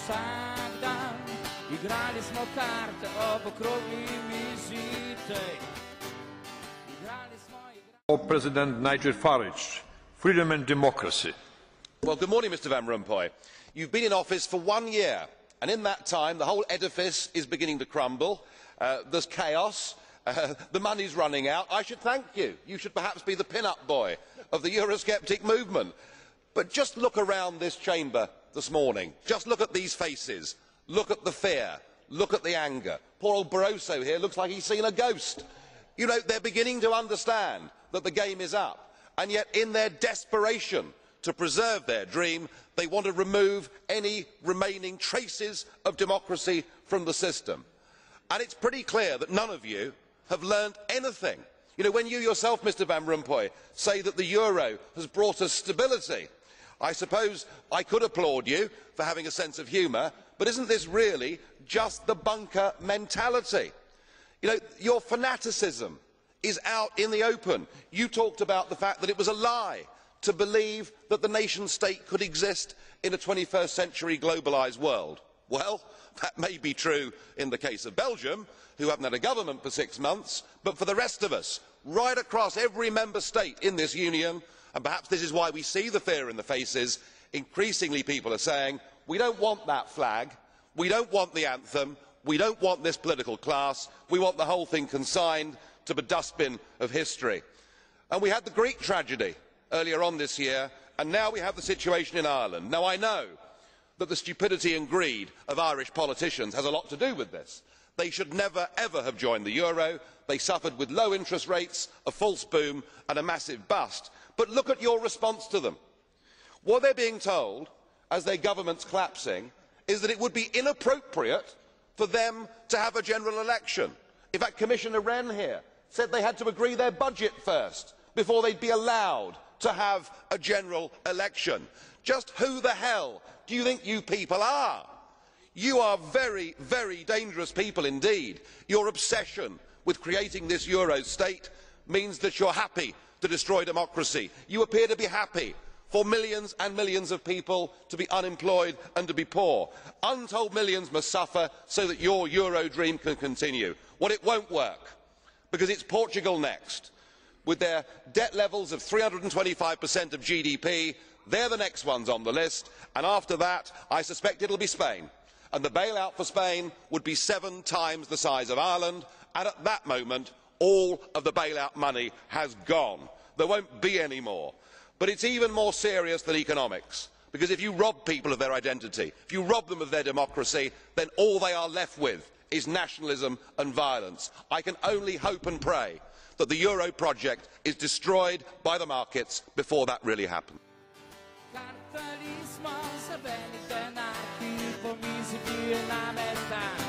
vsak dan. Igrali smo karte ob okrogli mizi tej. President Nigel Farage, freedom and democracy. Well, good morning, Mr Van Rompuy. You've been in office for 1 year, and in that time the whole edifice is beginning to crumble. There's chaos. The money's running out. I should thank you. You should perhaps be the pin-up boy of the Eurosceptic movement. But just look around this chamber this morning. Just look at these faces. Look at the fear. Look at the anger. Poor old Barroso here looks like he's seen a ghost. You know, they're beginning to understand that the game is up, and yet in their desperation to preserve their dream, they want to remove any remaining traces of democracy from the system. And it's pretty clear that none of you have learned anything. You know, when you yourself, Mr Van Rompuy, say that the euro has brought us stability, I suppose I could applaud you for having a sense of humour, but isn't this really just the bunker mentality? You know, your fanaticism is out in the open. You talked about the fact that it was a lie to believe that the nation state could exist in a 21st century globalised world. Well, that may be true in the case of Belgium, who haven't had a government for 6 months, but for the rest of us, right across every member state in this union, and perhaps this is why we see the fear in the faces, increasingly people are saying, we don't want that flag, we don't want the anthem, we don't want this political class, we want the whole thing consigned to the dustbin of history. And we had the Greek tragedy earlier on this year, and now we have the situation in Ireland. Now I know that the stupidity and greed of Irish politicians has a lot to do with this. They should never ever have joined the euro. They suffered with low interest rates, a false boom and a massive bust. But look at your response to them. What they're being told, as their government's collapsing, is that it would be inappropriate for them to have a general election. In fact, Commissioner Rehn here said they had to agree their budget first before they'd be allowed to have a general election. Just who the hell do you think you people are? You are very, very dangerous people indeed. Your obsession with creating this euro state means that you're happy to destroy democracy. You appear to be happy for millions and millions of people to be unemployed and to be poor. Untold millions must suffer so that your euro dream can continue. Well, it won't work, because it's Portugal next. With their debt levels of 325% of GDP, they're the next ones on the list, and after that I suspect it will be Spain. And the bailout for Spain would be 7 times the size of Ireland, and at that moment all of the bailout money has gone. There won't be any more. But it's even more serious than economics, because if you rob people of their identity, if you rob them of their democracy, then all they are left with is nationalism and violence. I can only hope and pray that the euro project is destroyed by the markets before that really happens. Kapitalizmos, a velha na metade.